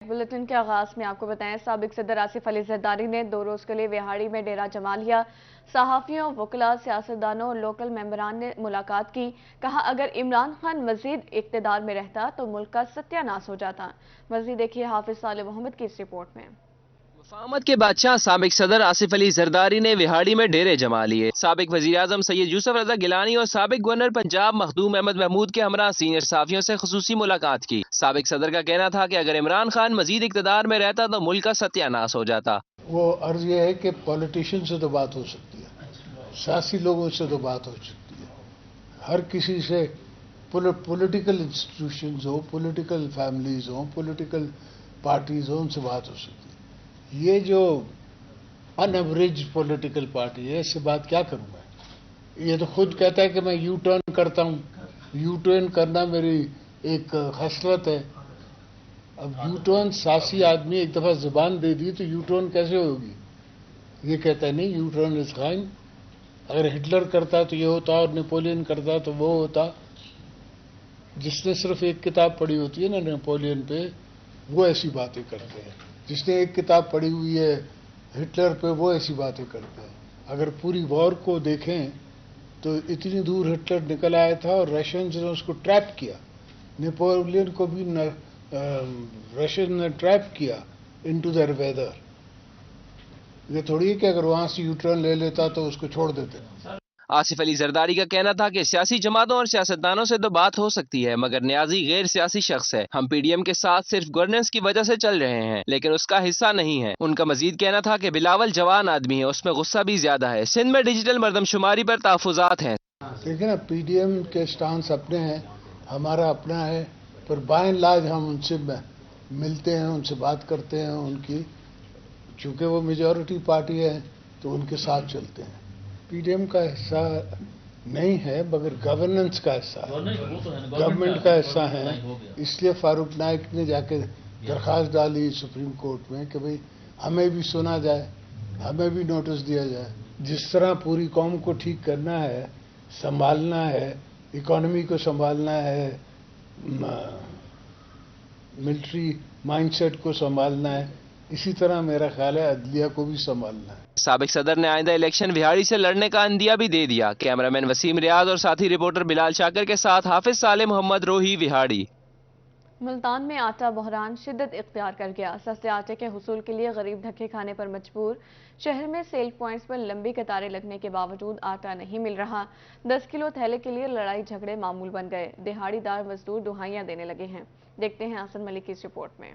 Bulletin के आगाज में आपको बताएं, साबिक सदर आसिफ अली जरदारी ने 2 रोज के लिए विहाड़ी में डेरा जमा लिया। सहाफियों, वकला, सियासतदानों और लोकल मेंबरान ने मुलाकात की। कहा, अगर इमरान खान मजीद इक्तदार में रहता तो मुल्क का सत्यानाश हो जाता। मजीद देखिए हाफिज साले मोहम्मद की इस रिपोर्ट में। वफामत के बादशाह साबिक सदर आसिफ अली जरदारी ने विहाड़ी में डेरे जमा लिए। साबिक वजीर आजम सैयद यूसुफ रजा गिलानी और साबिक गवर्नर पंजाब मखदूम अहमद महमूद के हमरा सीनियर साफियों से खुसूसी मुलाकात की। साबिक सदर का कहना था कि अगर इमरान खान मजीद इक्तदार में रहता तो मुल्क का सत्यानाश हो जाता। वो अर्ज ये है कि पॉलिटिशियन से तो बात हो सकती है, सियासी लोगों से तो बात हो सकती है, हर किसी से, पॉलिटिकल इंस्टीट्यूशंस हो, पॉलिटिकल फैमिलीज हो, पॉलिटिकल पार्टीज हो, उनसे बात हो सकती है। ये जो अनएवरेज पॉलिटिकल पार्टी है, इससे बात क्या करूं मैं? ये तो खुद कहता है कि मैं यू टर्न करता हूं। यू टर्न करना मेरी एक खसलत है। अब यू टर्न, सासी आदमी एक दफा जुबान दे दी तो यू टर्न कैसे होगी? ये कहता है नहीं, यू टर्न इज फाइन। अगर हिटलर करता तो ये होता, और नेपोलियन करता तो वो होता। जिसने सिर्फ एक किताब पढ़ी होती है ना नेपोलियन पे, वो ऐसी बातें करते हैं। जिसने एक किताब पढ़ी हुई है हिटलर पे, वो ऐसी बातें करते हैं। अगर पूरी वॉर को देखें तो इतनी दूर हिटलर निकल आया था और रशियंस ने उसको ट्रैप किया। नेपोलियन को भी रशियन ने ट्रैप किया इनटू देयर वेदर। ये थोड़ी है कि अगर वहां से यू टर्न ले लेता तो उसको छोड़ देते। आसिफ अली जरदारी का कहना था कि सियासी जमातों और सियासतदानों से तो बात हो सकती है, मगर न्याजी गैर सियासी शख्स है। हम पीडीएम के साथ सिर्फ गवर्नेंस की वजह से चल रहे हैं, लेकिन उसका हिस्सा नहीं है। उनका मजीद कहना था कि बिलावल जवान आदमी है, उसमें गुस्सा भी ज्यादा है। सिंध में डिजिटल मरदमशुमारी पर तहफुजात हैं। देखिए ना, पीडीएम के स्टांस अपने हैं, हमारा अपना है, पर बाय एंड लार्ज हम उनसे मिलते हैं, उनसे बात करते हैं। उनकी चूंकि वो मेजॉरिटी पार्टी है तो उनके साथ चलते हैं। पीडीएम का हिस्सा नहीं है, मगर गवर्नेंस का हिस्सा है, गवर्नमेंट का हिस्सा है। इसलिए फारूक नाइक ने जाके दरख्वास्त डाली सुप्रीम कोर्ट में कि भाई हमें भी सुना जाए, हमें भी नोटिस दिया जाए। जिस तरह पूरी कौम को ठीक करना है, संभालना है, इकोनॉमी को संभालना है, मिलिट्री माइंडसेट को संभालना है, इसी तरह मेरा ख्याल है अदलिया को भी संभालना है। साबिक सदर ने आइंदा इलेक्शन विहाड़ी से लड़ने का अंदिया भी दे दिया। कैमरामैन वसीम रियाज और साथी रिपोर्टर बिलाल शाकर के साथ हाफिज साले मोहम्मद, रोही, विहाड़ी। मुल्तान में आटा बहरान शिद्दत इख्तियार कर गया। सस्ते आटे के हुसूल के लिए गरीब धक्के खाने पर मजबूर। शहर में सेल पॉइंट्स पर लंबी कतारें लगने के बावजूद आटा नहीं मिल रहा। 10 किलो थैले के लिए लड़ाई झगड़े मामूल बन गए। दिहाड़ीदार मजदूर दुहाइयां देने लगे हैं। देखते हैं हसन मलिक की इस रिपोर्ट में।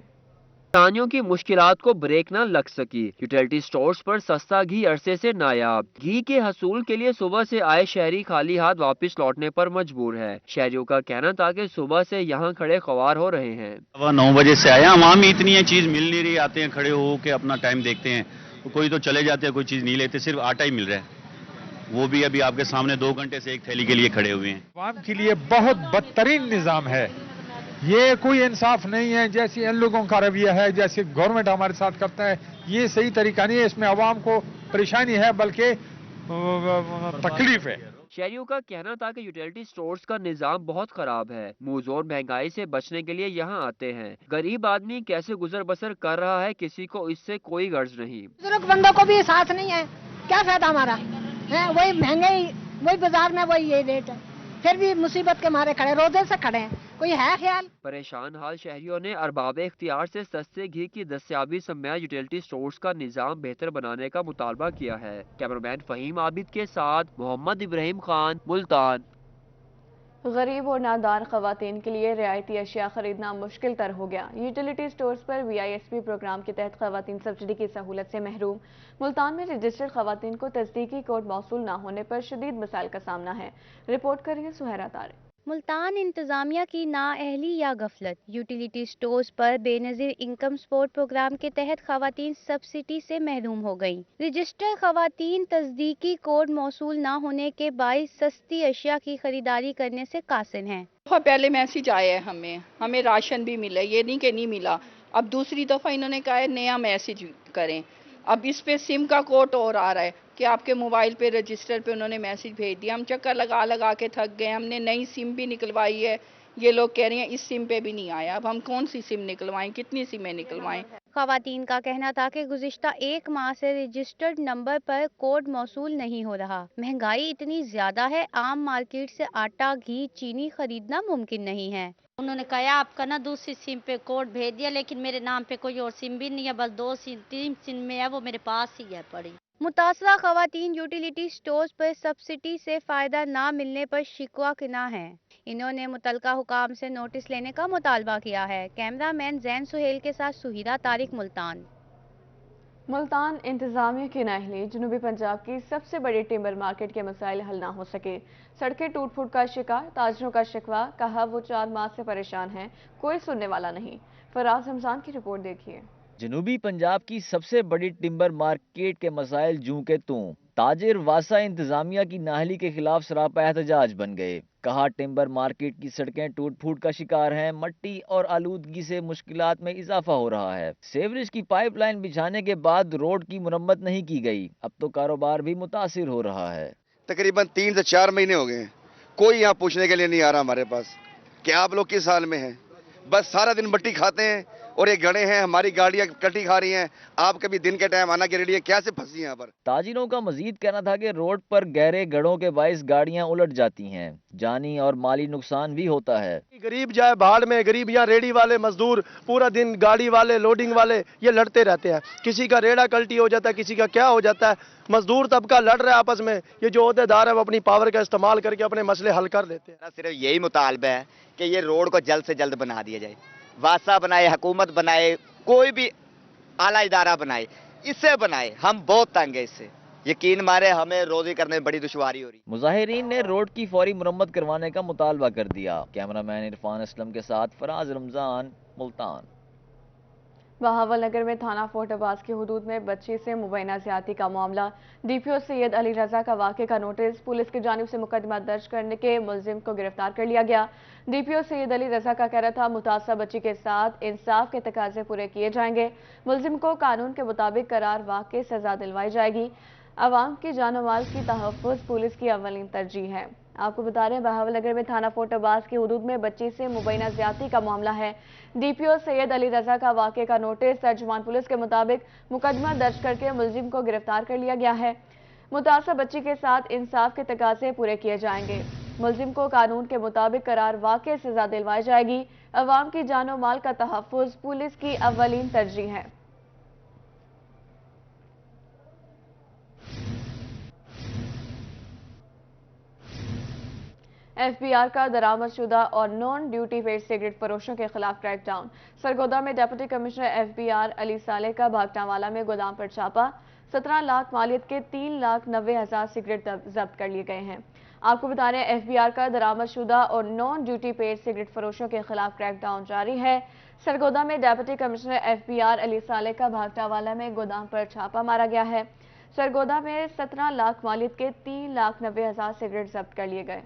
किसानियों की मुश्किलात को ब्रेक न लग सकी। यूटिलिटी स्टोर्स पर सस्ता घी अरसे से नायाब। घी के हसूल के लिए सुबह से आए शहरी खाली हाथ वापस लौटने पर मजबूर है। शहरियों का कहना था कि सुबह से यहाँ खड़े ख्वार हो रहे हैं। 9 बजे से आया, वहाँ में इतनी चीज मिल नहीं रही। आते हैं, खड़े हो के अपना टाइम देखते हैं, कोई तो चले जाते हैं, कोई चीज नहीं लेते, सिर्फ आटा ही मिल रहा है। वो भी अभी आपके सामने 2 घंटे से एक थैली के लिए खड़े हुए हैं। आवाम के लिए बहुत बदतरीन निजाम है। ये कोई इंसाफ नहीं है। जैसे इन लोगों का रवैया है, जैसे गवर्नमेंट हमारे साथ करता है, ये सही तरीका नहीं है। इसमें आवाम को परेशानी है, बल्कि तकलीफ है। शहरियों का कहना था कि यूटिलिटी स्टोर्स का निजाम बहुत खराब है। मुंहजोर महंगाई से बचने के लिए यहाँ आते हैं। गरीब आदमी कैसे गुजर बसर कर रहा है, किसी को इससे कोई गर्ज नहीं। बुजुर्ग बंदों को भी साथ नहीं है, क्या फायदा हमारा है? वही महंगाई, वही बाजार में वही ये रेट है, फिर भी मुसीबत के मारे खड़े, रोजे से खड़े हैं, कोई है ख्याल? परेशान हाल शहरियों ने अरबाब इख्तियार से सस्ते घी की दस्तयाबी समेत यूटिलिटी स्टोर्स का निजाम बेहतर बनाने का मुतालबा किया है। कैमरामैन फहीम आबिद के साथ मोहम्मद इब्राहिम खान, मुल्तान। गरीब और नादान खवातीन के लिए रियायती अशिया खरीदना मुश्किल तर हो गया। यूटिलिटी स्टोर्स पर VISP प्रोग्राम के तहत खवातीन सब्सिडी की सहूलत से महरूम। मुल्तान में रजिस्टर्ड खवातीन को तस्दीकी कोड मौसूल न होने पर शदीद मसाइल का सामना है। रिपोर्ट करिए सुहरा तारिक। मुल्तान इंतजामिया की नाअहली या गफलत। यूटिलिटी स्टोर्स पर बेनजीर इनकम सपोर्ट प्रोग्राम के तहत खवातीन सब्सिडी से महरूम हो गईं। रजिस्टर्ड खवातीन तस्दीकी कोड मौसूल न होने के बाइस सस्ती अशिया की खरीदारी करने से कासिर हैं। पहले मैसेज आया है, हमें राशन भी मिला, ये नहीं कि नहीं मिला। अब दूसरी दफ़ा इन्होंने कहा है नया मैसेज करें। अब इस पे सिम का कोड और आ रहा है कि आपके मोबाइल पे रजिस्टर पे उन्होंने मैसेज भेज दिया। हम चक्कर लगा लगा के थक गए। हमने नई सिम भी निकलवाई है, ये लोग कह रहे हैं इस सिम पे भी नहीं आया। अब हम कौन सी सिम निकलवाएं, कितनी सिमें निकलवाएं? खवातीन का कहना था कि गुज़िश्ता 1 माह से रजिस्टर्ड नंबर पर कोड मौसूल नहीं हो रहा। महंगाई इतनी ज्यादा है, आम मार्केट से आटा, घी, चीनी खरीदना मुमकिन नहीं है। उन्होंने कहा आपका ना दूसरी सिम पे कोड भेज दिया, लेकिन मेरे नाम पे कोई और सिम भी नहीं है, बस 2 सिम 3 सिम में है, वो मेरे पास ही है पड़ी। मुतासरा खवातीन यूटिलिटी स्टोर्स पर सब्सिडी से फायदा ना मिलने पर शिकवा किना है। इन्होंने मुतलका हुकाम से नोटिस लेने का मुतालबा किया है। कैमरामैन जैन सुहेल के साथ सुहीरा तारिक, मुल्तान। मुल्तान इंतजामिया की नाअहली जनूबी पंजाब की सबसे बड़ी टिम्बर मार्केट के मसाइल हल ना हो सके। सड़कें टूट फूट का शिकार, ताजरों का शिकवा, कहा वो 4 माह से परेशान हैं, कोई सुनने वाला नहीं। फराज रमजान की रिपोर्ट देखिए। जनूबी पंजाब की सबसे बड़ी टिम्बर मार्केट के मसाइल जूं के तूं। ताजिर वासा इंतजामिया की नाअहली के खिलाफ सरापा एहतजाज बन गए। कहा टिम्बर मार्केट की सड़कें टूट फूट का शिकार हैं, मट्टी और आलूदगी से मुश्किलात में इजाफा हो रहा है। सेवरेज की पाइपलाइन बिछाने के बाद रोड की मुरम्मत नहीं की गई, अब तो कारोबार भी मुतासिर हो रहा है। तकरीबन 3 से 4 महीने हो गए, कोई यहाँ पूछने के लिए नहीं आ रहा हमारे पास कि आप लोग किस हाल में हैं। बस सारा दिन मट्टी खाते हैं और ये गड़े हैं, हमारी गाड़ियां कटी खा रही हैं। आप कभी दिन के टाइम आना के रेडी है, कैसे फंसी यहाँ पर। ताजिरों का मजीद कहना था कि रोड पर गहरे गड़ों के बाइस गाड़ियां उलट जाती हैं, जानी और माली नुकसान भी होता है। गरीब जाए भाड़ में, गरीब यहाँ रेडी वाले मजदूर पूरा दिन गाड़ी वाले लोडिंग वाले ये लड़ते रहते हैं। किसी का रेड़ा कल्टी हो जाता है, किसी का क्या हो जाता है। मजदूर तबका लड़ रहा है आपस में। ये जो ओहदेदार है वो अपनी पावर का इस्तेमाल करके अपने मसले हल कर देते हैं। सिर्फ यही मुतालबा है कि ये रोड को जल्द से जल्द बना दिया जाए। वासा बनाए, हुकूमत बनाए, कोई भी आला इदारा बनाए, इससे बनाए। हम बहुत तंग है इससे, यकीन मारे हमें रोजी करने में बड़ी दुश्वारी हो रही। मुजाहिरीन ने रोड की फौरी मुरम्मत करवाने का मुतालबा कर दिया। कैमरामैन इरफान असलम के साथ फराज रमजान, मुल्तान। बहावल नगर में थाना फोर्ट अब्बास की हुदूद में बच्ची से मुबैना ज्यादती का मामला। डीपीओ सैयद अली रजा का वाक़े का नोटिस, पुलिस की जानिब से मुकदमा दर्ज करने के मुलजिम को गिरफ्तार कर लिया गया। डीपीओ सैयद अली रजा का कहना था मुतासरा बच्ची के साथ इंसाफ के तकाजे पूरे किए जाएंगे। मुलजिम को कानून के मुताबिक करार वाक़ई सजा दिलवाई जाएगी। अवाम की जान और माल की तहफ़्फ़ुज़ पुलिस की अव्वलीन तरजीह है। आपको बता रहे हैं बहावल नगर में थाना फोर्ट अब्बास की हुदूद में बच्ची से मुबैना ज्यादती का मामला है। डीपीओ सैयद अली रजा का वाक़े का नोटिस, तर्जुमान पुलिस के मुताबिक मुकदमा दर्ज करके मुलजिम को गिरफ्तार कर लिया गया है। मुतासरा बच्ची के साथ इंसाफ के तकाजे पूरे किए जाएंगे। मुलजिम को कानून के मुताबिक करार वाक़ई सजा दिलवाई जाएगी। अवाम की जान और माल का तहफ़्फ़ुज़ पुलिस की अव्वलीन तरजीह है। एफबीआर का दरामदशुदा और नॉन ड्यूटी पेड सिगरेट फरोशों के खिलाफ क्रैकडाउन। सरगोदा में डिप्टी कमिश्नर एफबीआर अली साले का भागटावाला में गोदाम पर छापा। 17 लाख मालियत के 3,90,000 सिगरेट जब्त कर लिए गए हैं। आपको बता रहे हैं एफबीआर का दरामदशुदा और नॉन ड्यूटी पेड सिगरेट फरोशों के खिलाफ क्रैकडाउन जारी है। सरगोदा में डिप्टी कमिश्नर एफबीआर अली साले का भागटावाला में गोदाम पर छापा मारा गया है। सरगोदा में 17 लाख मालियत के 3,90,000 सिगरेट जब्त कर लिए गए।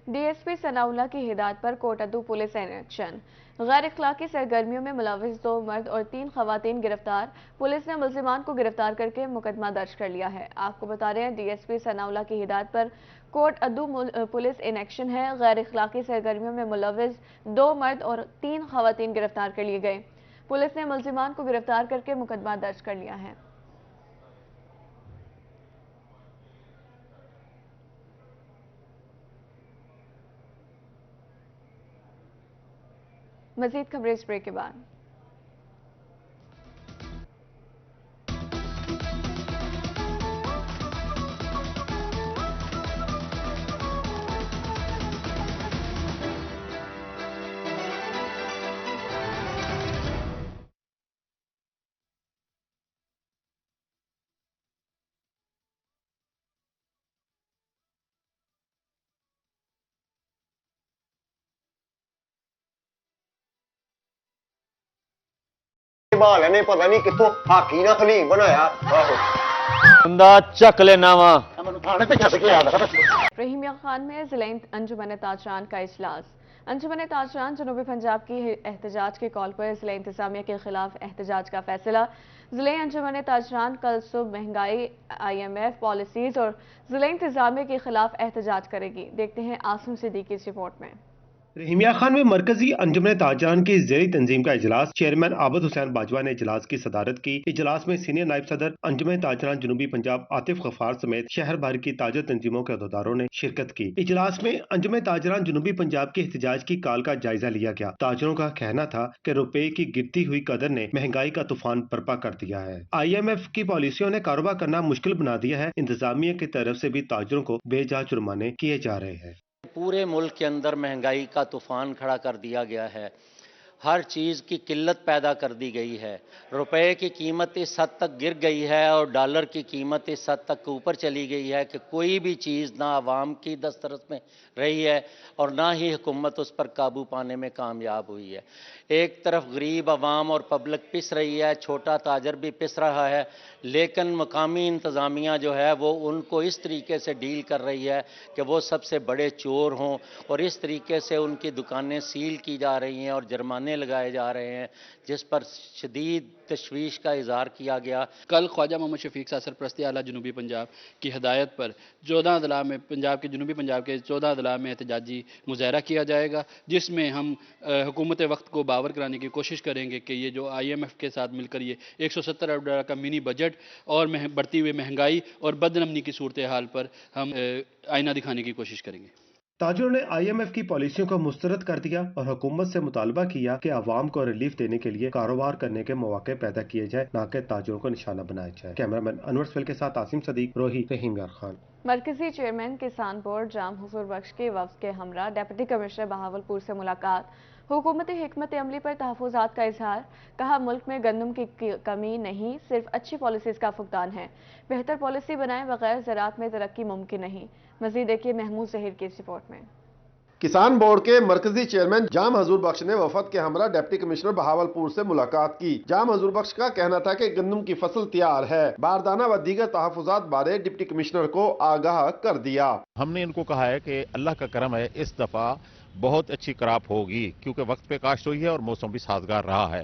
डीएसपी सनाउल्लाह की हिदायत पर कोटद्दू पुलिस इन एक्शन। गैर इखलाकी सरगर्मियों में मुलविस 2 मर्द और 3 खवातीन गिरफ्तार। पुलिस ने मुलजिमान को गिरफ्तार करके मुकदमा दर्ज कर लिया है। आपको बता रहे हैं डीएसपी सनाउल्लाह की हिदायत पर कोटद्दू पुलिस इन एक्शन है। गैर इखलाकी सरगर्मियों में मुलविस 2 मर्द और 3 खवातीन गिरफ्तार कर लिए गए। पुलिस ने मुलजिमान को गिरफ्तार करके मुकदमा दर्ज कर लिया है। मजीद खबरें इस ब्रेक के बाद। ने पता नहीं कितों हाकी ना खलीम बनाया बंदा चक लेना वा रहीमिया खान में जिला अंजुमन ताजरान का इजलास। अंजुमन ताजरान जनूबी पंजाब की एहतजाज के कॉल पर जिला इंतजामिया के खिलाफ एहतजाज का फैसला। ضلع انجمن تاجران کل صبح مہنگائی IMF پالیسیز اور ضلع انتظامیہ کے خلاف احتجاج کرے گی. دیکھتے ہیں عاصم صدیقی اس رپورٹ میں. رحیمیہ خان میں مرکزی انجمن تاجران کی زیر تنظیم کا اجلاس. چیئرمین عابد حسین باجوہ نے اجلاس کی صدارت کی. اجلاس میں سینئر نائب صدر انجمن تاجران جنوبی پنجاب عاطف غفار سمیت شہر بھر کی تاجر تنظیموں کے عہدیداروں نے شرکت کی. اجلاس میں انجمن تاجران جنوبی پنجاب کے احتجاج کی کال کا جائزہ لیا گیا. تاجروں کا کہنا تھا کہ روپے کی گرتی ہوئی قدر نے مہنگائی کا طوفان برپا کر دیا ہے. IMF کی پالیسیوں نے کاروبار کرنا مشکل بنا دیا ہے. انتظامیہ کی طرف سے بھی تاجروں کو بے جا جرمانے کیے جا رہے ہیں. پورے ملک کے اندر مہنگائی کا طوفان کھڑا کر دیا گیا ہے. ہر چیز کی قلت پیدا کر دی گئی ہے. روپے کی قیمت اس حد تک گر گئی ہے اور ڈالر کی قیمت اس حد تک اوپر چلی گئی ہے کہ کوئی بھی چیز نہ عوام کی دسترس میں رہی ہے اور نہ ہی حکومت اس پر قابو پانے میں کامیاب ہوئی ہے. ایک طرف غریب عوام اور پبلک پس رہی ہے, چھوٹا تاجر بھی پس رہا ہے, لیکن مقامی انتظامیہ جو ہے وہ ان کو اس طریقے سے ڈیل کر رہی ہے کہ وہ سب سے بڑے چور ہوں اور اس طریقے سے ان کی دکانیں سیل کی جا رہی ہیں اور جرمانے لگائے جا رہے ہیں, جس پر شدید تشویش کا اظہار کیا گیا. کل خواجہ محمد شفیق صاحب سرپرستی اعلیٰ جنوبی پنجاب کی ہدایت پر 14 اضلاع میں جنوبی پنجاب کے 14 اضلاع میں احتجاجی مظاہرہ کیا جائے گا, جس میں ہم حکومت وقت کو باور کرانے کی کوشش کریں گے کہ یہ جو IMF کے ساتھ مل کر یہ 170 ارب ڈالر کا منی بجٹ اور بڑھتی ہوئی مہنگائی اور بدامنی کی صورتحال پر ہم آئینہ دکھانے کی کوشش کریں گے. تاجروں نے IMF کی پالیسیوں کو مسترد کر دیا اور حکومت سے مطالبہ کیا کہ عوام کو ریلیف دینے کے لیے کاروبار کرنے کے مواقع پیدا کیے جائے, نہ کہ تاجروں کو نشانہ بنایا جائے. کیمرامین انور سویل کے ساتھ عاصم صدیق, روہی, رحیم یار خان. مرکزی چیئرمین کسان بورڈ جام حضور بخش کے وفد کے ہمراہ ڈپٹی کمشنر بہاولپور سے ملاقات. حکومتی حکمت عملی پر تحفظات کا اظہار. کہا ملک میں گندم کی کمی نہیں, صرف اچھی پالیسیز کا فقدان ہے. بہتر پالیسی بنائے بغیر زراعت میں ترقی ممکن نہیں. مزید دیکھیے محمود ظہیر کی اس رپورٹ میں. کسان بورڈ کے مرکزی چیئرمین جام حضور بخش نے وفد کے ہمراہ ڈپٹی کمشنر بہاولپور سے ملاقات کی. جام حضور بخش کا کہنا تھا کہ گندم کی فصل تیار ہے. باردانہ و دیگر تحفظات بارے ڈپٹی کمشنر کو آگاہ کر دیا. ہم نے ان کو کہا ہے کہ اللہ کا کرم ہے, اس دفعہ بہت اچھی کراپ ہوگی کیونکہ وقت پہ کاشت ہوئی ہے اور موسم بھی سازگار رہا ہے.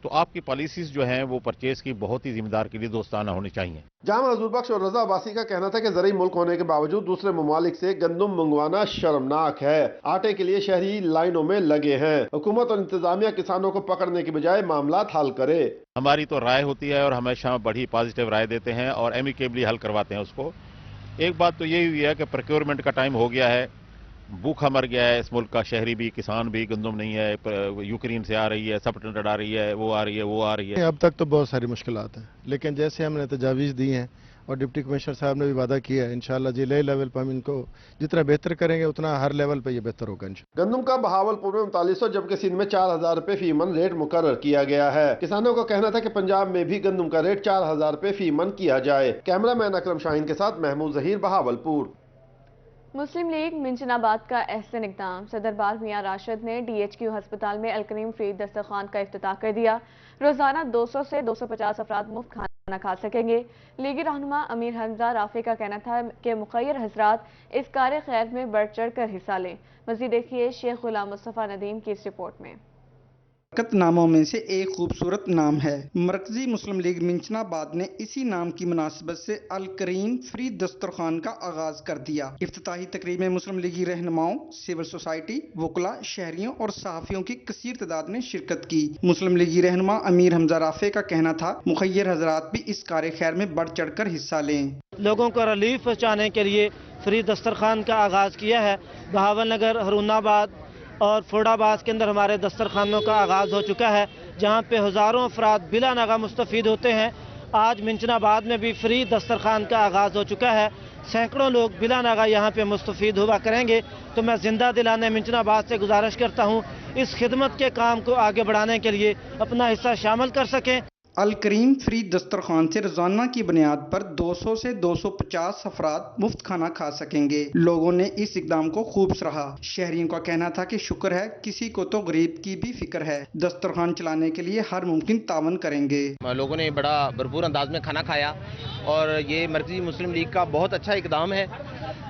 تو آپ کی پالیسیز جو ہیں وہ پرچیز کی بہت ہی ذمہ دار کے لیے دوستانہ ہونی چاہیے. جامع حضور بخش اور رضا عباسی کا کہنا تھا کہ زرعی ملک ہونے کے باوجود دوسرے ممالک سے گندم منگوانا شرمناک ہے. آٹے کے لیے شہری لائنوں میں لگے ہیں. حکومت اور انتظامیہ کسانوں کو پکڑنے کی بجائے معاملات حل کرے. ہماری تو رائے ہوتی ہے اور ہمیشہ بڑی پازیٹیو رائے دیتے ہیں اور ایمیکیبلی حل کرواتے ہیں اس کو. ایک بات تو یہی ہوئی ہے کہ پروکیورمنٹ کا ٹائم ہو گیا ہے. بھوکھا مر گیا ہے اس ملک کا شہری بھی, کسان بھی. گندم نہیں ہے, یوکرین سے آ رہی ہے, سبٹنڈ آ رہی ہے, وہ آ رہی ہے, وہ آ رہی ہے. اب تک تو بہت ساری مشکلات ہیں, لیکن جیسے ہم نے تجاویز دی ہیں اور ڈپٹی کمشنر صاحب نے بھی وعدہ کیا ہے, انشاءاللہ ضلعی لیول پر ہم ان کو جتنا بہتر کریں گے اتنا ہر لیول پہ یہ بہتر ہوگا انشاءاللہ. گندم کا بہاولپور میں 3900 جبکہ سندھ میں 4000 روپے فی من ریٹ مقرر کیا گیا ہے. کسانوں کا کہنا تھا کہ پنجاب میں بھی گندم کا ریٹ 4000 روپے فی من کیا جائے. کیمرہ مین اکرم شاہین کے ساتھ محمود ظہیر, بہاولپور. مسلم لیگ منچن آباد کا احسن اقدام. صدر بار میاں راشد نے DHQ ہسپتال میں الکریم فری دسترخوان کا افتتاح کر دیا. روزانہ 200 سے 250 افراد مفت کھانا کھا سکیں گے. لیگی رہنما امیر حمزہ رافع کا کہنا تھا کہ مخیر حضرات اس کار خیر میں بڑھ چڑھ کر حصہ لیں. مزید دیکھیے شیخ غلام مصطفیٰ ندیم کی اس رپورٹ میں. برکت ناموں میں سے ایک خوبصورت نام ہے. مرکزی مسلم لیگ منچن آباد نے اسی نام کی مناسبت سے الکریم فری دسترخوان کا آغاز کر دیا. افتتاحی تقریب میں مسلم لیگی رہنماؤں, سول سوسائٹی, وکلاء, شہریوں اور صحافیوں کی کثیر تعداد نے شرکت کی. مسلم لیگی رہنما امیر حمزہ رافع کا کہنا تھا مخیر حضرات بھی اس کار خیر میں بڑھ چڑھ کر حصہ لیں. لوگوں کو ریلیف پہنچانے کے لیے فری دسترخوان کا آغاز کیا ہے. بہاول نگر, ہرون آباد اور فورڈ آباد کے اندر ہمارے دسترخوانوں کا آغاز ہو چکا ہے, جہاں پہ ہزاروں افراد بلا ناغہ مستفید ہوتے ہیں. آج منچن آباد میں بھی فری دسترخوان کا آغاز ہو چکا ہے. سینکڑوں لوگ بلا ناغہ یہاں پہ مستفید ہوا کریں گے. تو میں زندہ دلانے منچن آباد سے گزارش کرتا ہوں اس خدمت کے کام کو آگے بڑھانے کے لیے اپنا حصہ شامل کر سکیں. الکریم فری دسترخوان سے روزانہ کی بنیاد پر 200 سے 250 افراد مفت کھانا کھا سکیں گے. لوگوں نے اس اقدام کو خوب سراہا. شہریوں کا کہنا تھا کہ شکر ہے, کسی کو تو غریب کی بھی فکر ہے. دسترخوان چلانے کے لیے ہر ممکن تعاون کریں گے. لوگوں نے بڑا بھرپور انداز میں کھانا کھایا اور یہ مرکزی مسلم لیگ کا بہت اچھا اقدام ہے.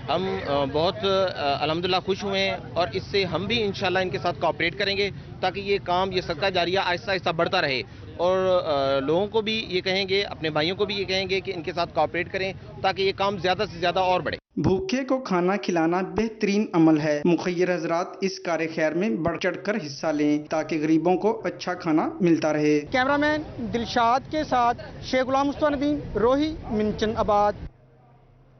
ہم بہت الحمدللہ خوش ہوئے ہیں اور اس سے ہم بھی انشاءاللہ ان کے ساتھ کوآپریٹ کریں گے تاکہ یہ کام، یہ صدقہ جاریہ آہستہ آہستہ بڑھتا رہے، اور لوگوں کو بھی یہ کہیں گے، اپنے بھائیوں کو بھی یہ کہیں گے کہ ان کے ساتھ کوآپریٹ کریں تاکہ یہ کام زیادہ سے زیادہ اور بڑھے۔ بھوکے کو کھانا کھلانا بہترین عمل ہے، مخیر حضرات اس کار خیر میں بڑھ چڑھ کر حصہ لیں تاکہ غریبوں کو اچھا کھانا ملتا رہے۔ کیمرامین دلشاد کے ساتھ شیخ غلام مصطفیٰ ندیم، روہی، منچن آباد۔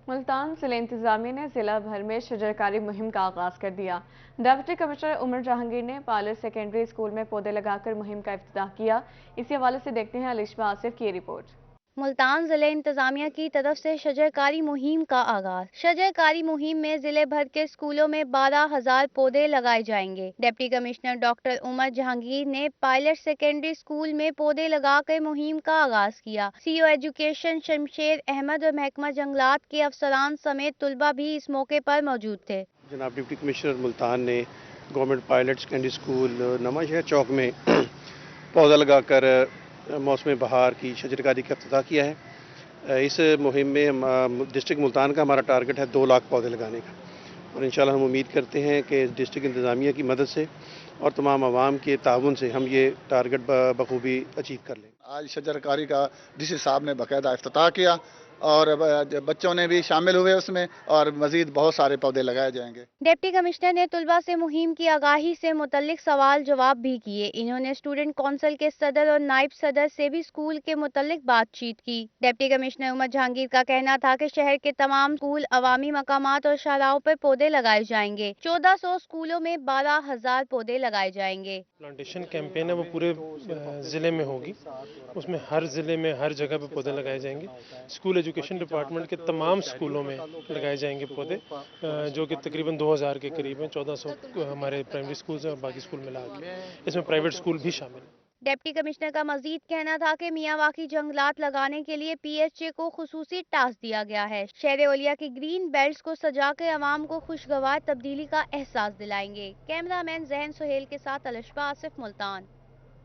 ملتان ضلع انتظامیہ نے ضلع بھر میں شجرکاری مہم کا آغاز کر دیا۔ ڈپٹی کمشنر عمر جہانگیر نے پائلٹ سیکنڈری اسکول میں پودے لگا کر مہم کا افتتاح کیا۔ اسی حوالے سے دیکھتے ہیں علیشہ آصف کی رپورٹ۔ ملتان ضلع انتظامیہ کی طرف سے شجرکاری مہم کا آغاز۔ شجرکاری مہم میں ضلع بھر کے اسکولوں میں 12,000 پودے لگائے جائیں گے۔ ڈپٹی کمشنر ڈاکٹر عمر جہانگیر نے پائلٹ سیکنڈری اسکول میں پودے لگا کر مہم کا آغاز کیا۔ سی او ایجوکیشن شمشیر احمد اور محکمہ جنگلات کے افسران سمیت طلبہ بھی اس موقع پر موجود تھے۔ جناب ڈپٹی کمشنر ملتان نے گورنمنٹ پائلٹ سیکنڈری اسکول نواں شہر چوک میں پودا لگا کر موسم بہار کی شجرکاری کا افتتاح کیا ہے۔ اس مہم میں ڈسٹرکٹ ملتان کا ہمارا ٹارگٹ ہے 2 لاکھ پودے لگانے کا، اور انشاءاللہ ہم امید کرتے ہیں کہ ڈسٹرکٹ انتظامیہ کی مدد سے اور تمام عوام کے تعاون سے ہم یہ ٹارگٹ بخوبی اچیو کر لیں۔ آج شجرکاری کا ڈی سی صاحب نے باقاعدہ افتتاح کیا اور بچوں نے بھی شامل ہوئے اس میں، اور مزید بہت سارے پودے لگائے جائیں گے۔ ڈپٹی کمشنر نے طلبہ سے مہم کی آگاہی سے متعلق سوال جواب بھی کیے۔ انہوں نے اسٹوڈنٹ کونسل کے صدر اور نائب صدر سے بھی اسکول کے متعلق بات چیت کی۔ ڈپٹی کمشنر عمر جہانگیر کا کہنا تھا کہ شہر کے تمام اسکول، عوامی مقامات اور شاہراہوں پر پودے لگائے جائیں گے۔ 1400 اسکولوں میں 12,000 پودے لگائے جائیں گے۔ پلانٹیشن کیمپین ہے وہ پورے ضلع میں ہوگی، اس میں ہر ضلع میں ہر جگہ پہ پودے لگائے جائیں گے۔ اسکول ایجوکیشن ڈپارٹمنٹ کے تمام اسکولوں میں لگائے جائیں گے پودے، جو کہ تقریباً 2000 کے قریب ہیں۔ 1400 ہمارے پرائمری اسکولز ہیں اور باقی اسکول ملا کے، اس میں پرائیویٹ اسکول بھی شامل ہیں۔ ڈپٹی کمشنر کا مزید کہنا تھا کہ میاں واقعی جنگلات لگانے کے لیے پی ایچ اے کو خصوصی ٹاسک دیا گیا ہے۔ شہر اولیا کی گرین بیلٹس کو سجا کے عوام کو خوشگوار تبدیلی کا احساس دلائیں گے۔ کیمرہ مین ذہن سہیل کے ساتھ علیشہ آصف، ملتان۔